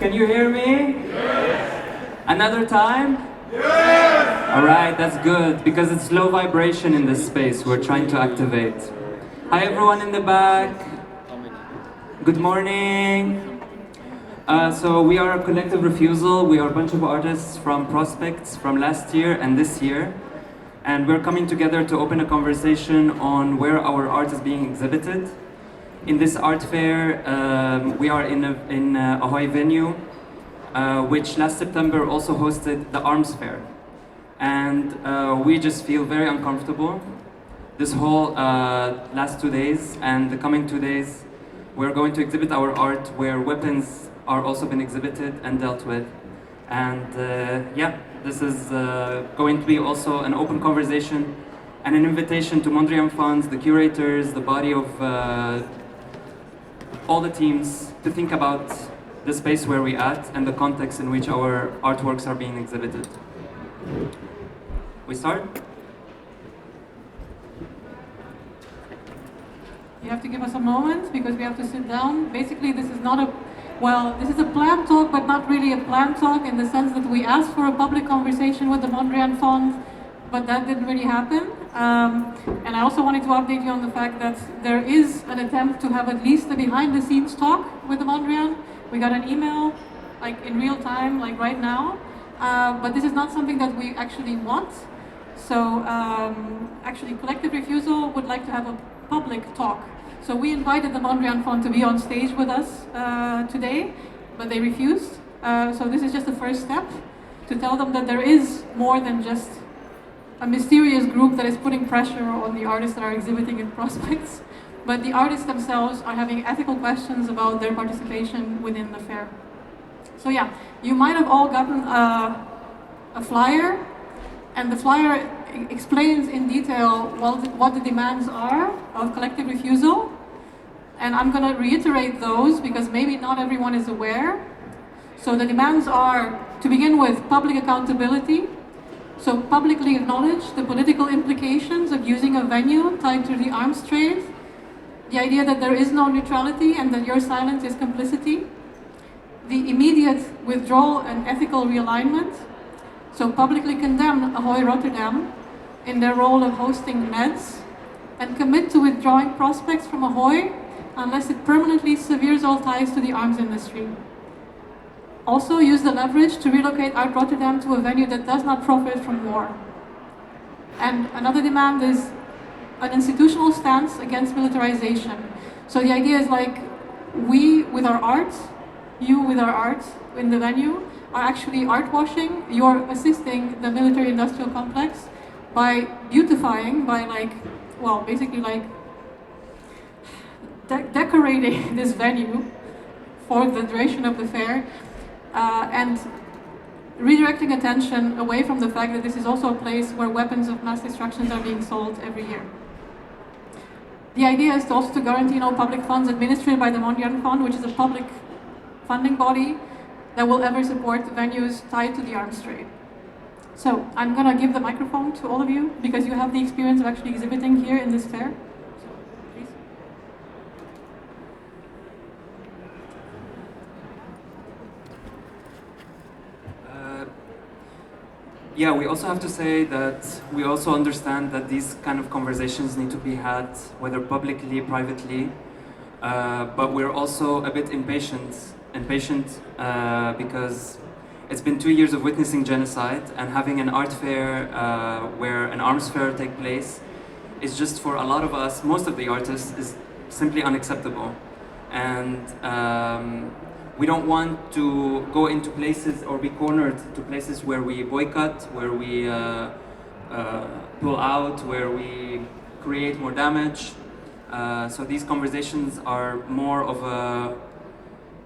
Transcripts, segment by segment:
Can you hear me? Yes. Another time? Yes. All right, that's good, because it's low vibration in this space we're trying to activate. Hi everyone in the back. Good morning. So we are Collective Refusal. We are a bunch of artists from Prospects from last year and this year. And we're coming together to open a conversation on where our art is being exhibited. In this art fair, we are in Ahoy venue, which last September also hosted the Arms Fair. And we just feel very uncomfortable this whole last 2 days, and the coming 2 days we're going to exhibit our art where weapons are also been exhibited and dealt with. And yeah, this is going to be also an open conversation and an invitation to Mondriaan Funds, the curators, the body of all the teams to think about the space where we're at and the context in which our artworks are being exhibited. We start? You have to give us a moment because we have to sit down. Basically, this is not a, well, this is a planned talk, but not really a planned talk in the sense that we asked for a public conversation with the Mondriaan Fund, but that didn't really happen. And I also wanted to update you on the fact that there is an attempt to have at least a behind-the-scenes talk with the Mondriaan. We got an email, like in real time, like right now, but this is not something that we actually want. So actually, Collective Refusal would like to have a public talk. So we invited the Mondriaan Fund to be on stage with us today, but they refused. So this is just the first step to tell them that there is more than just a mysterious group that is putting pressure on the artists that are exhibiting in Prospects, but the artists themselves are having ethical questions about their participation within the fair. So yeah, you might have all gotten a flyer, and the flyer explains in detail what the demands are of Collective Refusal, and I'm going to reiterate those because maybe not everyone is aware. So the demands are, to begin with, public accountability. So publicly acknowledge the political implications of using a venue tied to the arms trade, the idea that there is no neutrality and that your silence is complicity, the immediate withdrawal and ethical realignment. So publicly condemn Art Rotterdam in their role of hosting NEDS and commit to withdrawing Prospects from Ahoy unless it permanently severes all ties to the arms industry. Also use the leverage to relocate Art Rotterdam to a venue that does not profit from war. And another demand is an institutional stance against militarization. So the idea is like, we with our art, you with our art in the venue, are actually art washing. You're assisting the military-industrial complex by beautifying, by like, well, basically like decorating this venue for the duration of the fair, and redirecting attention away from the fact that this is also a place where weapons of mass destruction are being sold every year. The idea is also to guarantee no public funds administered by the Mondriaan Fund, which is a public funding body that will ever support venues tied to the arms trade. So I'm going to give the microphone to all of you because you have the experience of actually exhibiting here in this fair. So, please. Yeah, we also have to say that we also understand that these kind of conversations need to be had, whether publicly, privately, but we're also a bit impatient because it's been 2 years of witnessing genocide, and having an art fair where an arms fair take place is just, for a lot of us, most of the artists, is simply unacceptable. And we don't want to go into places or be cornered to places where we boycott, where we pull out, where we create more damage. So these conversations are more of a,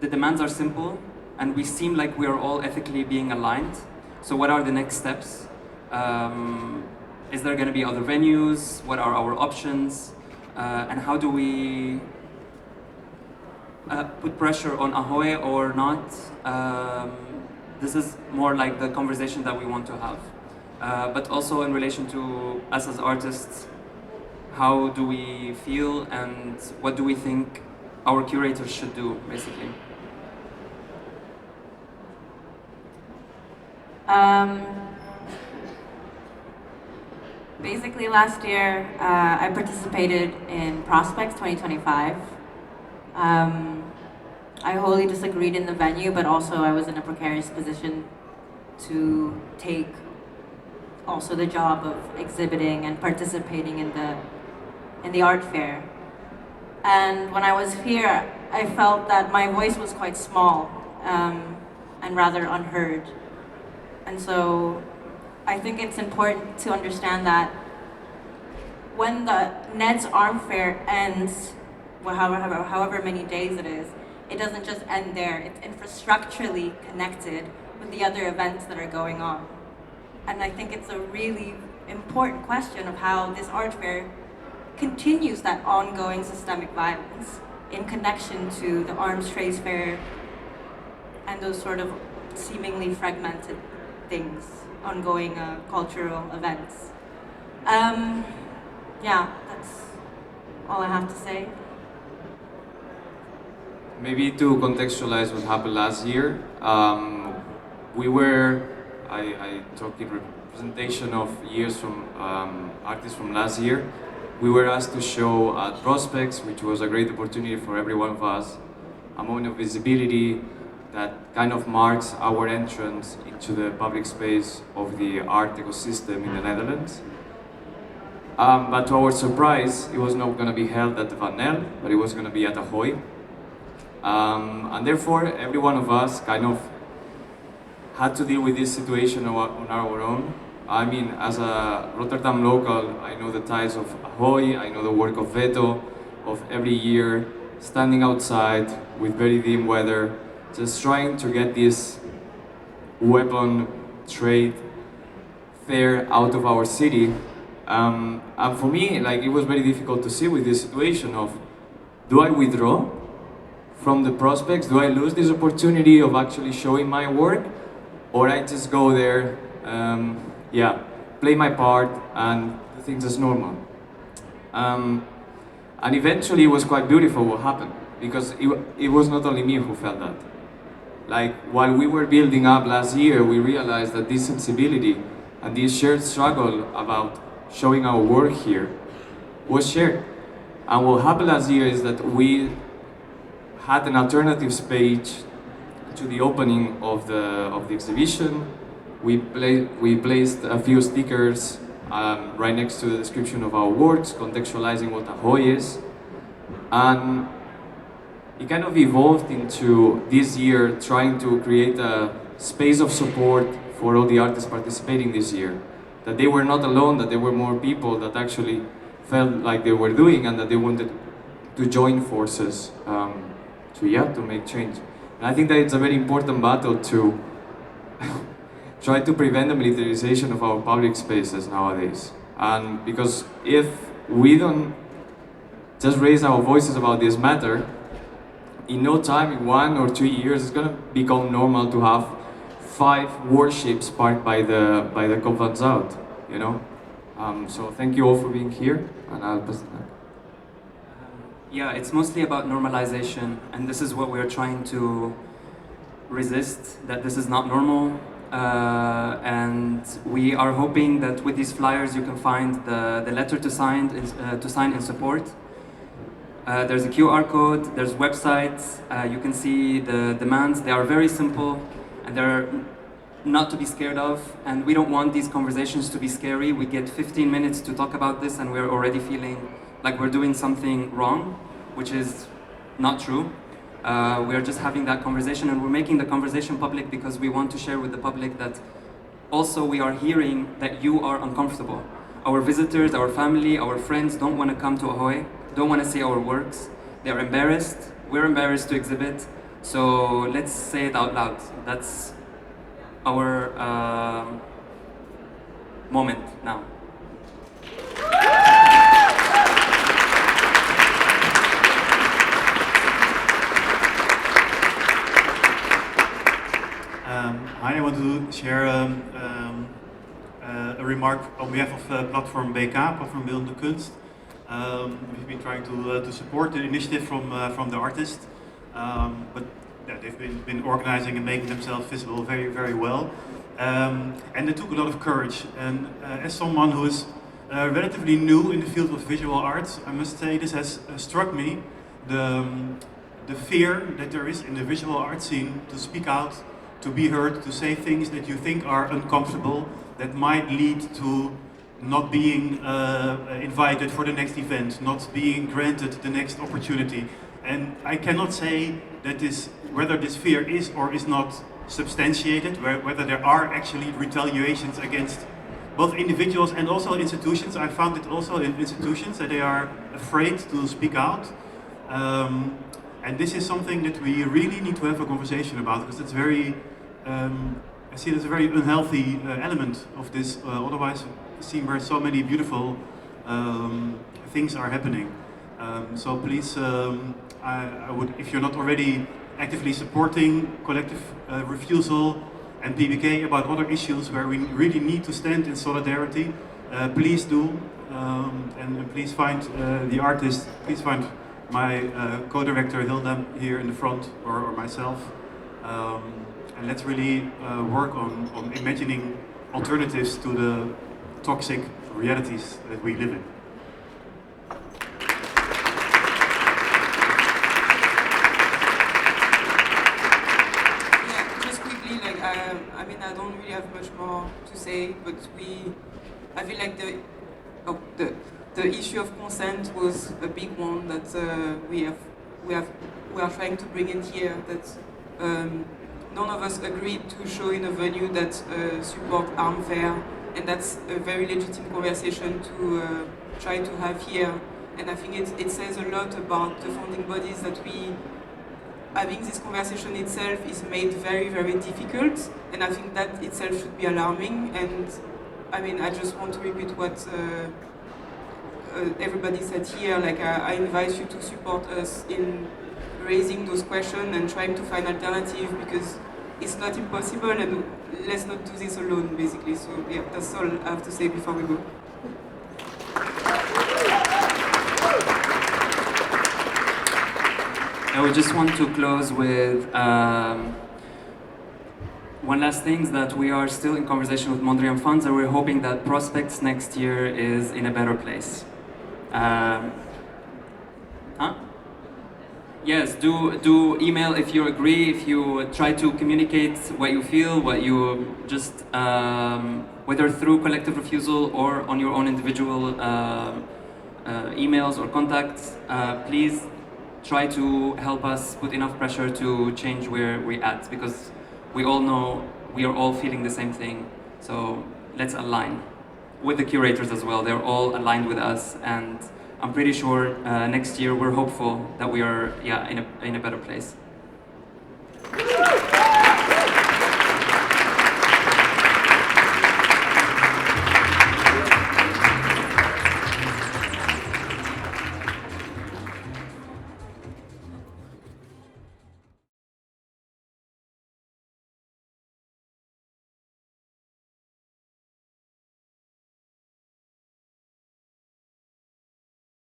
the demands are simple, and we seem like we are all ethically being aligned. So what are the next steps? Is there going to be other venues? What are our options? And how do we put pressure on Ahoy or not? This is more like the conversation that we want to have. But also in relation to us as artists, how do we feel and what do we think our curators should do, basically? Um, Basically, last year I participated in Prospects 2025. I wholly disagreed in the venue, but also I was in a precarious position to take also the job of exhibiting and participating in the art fair. And when I was here, I felt that my voice was quite small and rather unheard. And so I think it's important to understand that when the NEDS Arm Fair ends, however many days it is, it doesn't just end there. It's infrastructurally connected with the other events that are going on. And I think it's a really important question of how this art fair continues that ongoing systemic violence in connection to the arms trade fair and those sort of seemingly fragmented things, ongoing cultural events. Yeah, that's all I have to say. Maybe to contextualize what happened last year, I talk in representation of years from artists from last year. We were asked to show at Prospects, which was a great opportunity for every one of us, a moment of visibility that kind of marks our entrance into the public space of the art ecosystem in the Netherlands. But to our surprise, it was not going to be held at the Van Nel, but it was going to be at Ahoy. And therefore, every one of us kind of had to deal with this situation on our own. I mean, as a Rotterdam local, I know the ties of Ahoy, I know the work of Veto, of every year, standing outside with very dim weather, just trying to get this weapon trade fair out of our city. And for me, like, it was very difficult to see with this situation of, do I withdraw from the Prospects? Do I lose this opportunity of actually showing my work? Or I just go there, play my part and do things as normal. And eventually it was quite beautiful what happened, because it was not only me who felt that. Like, while we were building up last year, we realized that this sensibility and this shared struggle about showing our work here was shared. And what happened last year is that we had an alternative space to the opening of the exhibition. We placed a few stickers right next to the description of our works, contextualizing what Ahoy is. And it kind of evolved into this year trying to create a space of support for all the artists participating this year. That they were not alone, that there were more people that actually felt like they were doing and that they wanted to join forces to make change. And I think that it's a very important battle to try to prevent the militarization of our public spaces nowadays. And because if we don't just raise our voices about this matter, in no time, in 1 or 2 years, it's going to become normal to have 5 warships parked by the Convents out, you know? So thank you all for being here, and I'll pass it back. Yeah, it's mostly about normalization, and this is what we're trying to resist, that this is not normal. And we are hoping that with these flyers you can find the letter to sign in support. There's a QR code, there's websites, you can see the demands. They are very simple and they're not to be scared of, and we don't want these conversations to be scary. We get 15 minutes to talk about this and we're already feeling like we're doing something wrong, which is not true. We are just having that conversation, and we're making the conversation public because we want to share with the public that also we are hearing that you are uncomfortable. Our visitors, our family, our friends don't want to come to Ahoy, don't want to see our works. They're embarrassed, we're embarrassed to exhibit, so let's say it out loud. That's our moment now. I want to share a remark on behalf of platform BK, platform Beeldende Kunst. We've been trying to support the initiative from the artists, but yeah, they've been organizing and making themselves visible very, very well. And it took a lot of courage. And as someone who is relatively new in the field of visual arts, I must say this has struck me, the fear that there is in the visual art scene to speak out, to be heard, to say things that you think are uncomfortable, that might lead to not being invited for the next event, not being granted the next opportunity. And I cannot say that whether this fear is or is not substantiated, whether there are actually retaliations against both individuals and also institutions. I found it also in institutions that they are afraid to speak out. And this is something that we really need to have a conversation about, because it's very, I see it as a very unhealthy element of this otherwise scene where so many beautiful things are happening. So please, I would, if you're not already actively supporting Collective Refusal and PBK about other issues where we really need to stand in solidarity, please do. And please find the artist, please find my co-director Hilda here in the front, or myself. And let's really work on imagining alternatives to the toxic realities that we live in. I mean, I don't really have much more to say, but I feel like the issue of consent was a big one that we are trying to bring in here. That none of us agreed to show in a venue that support arms fair, and that's a very legitimate conversation to try to have here. And I think it says a lot about the funding bodies that having this conversation itself is made very, very difficult, and I think that itself should be alarming. And I mean, I just want to repeat what everybody said here. Like, I invite you to support us in raising those questions and trying to find alternatives, because it's not impossible, and let's not do this alone, basically. So yeah, that's all I have to say before we go. We just want to close with one last thing, that we are still in conversation with Mondriaan Funds, and we're hoping that Prospects next year is in a better place. Yes, do email if you agree, if you try to communicate what you feel, what you just, whether through Collective Refusal or on your own individual emails or contacts, please try to help us put enough pressure to change where we're at, because we all know we are all feeling the same thing. So let's align with the curators as well. They're all aligned with us, and I'm pretty sure next year we're hopeful that we are in a better place.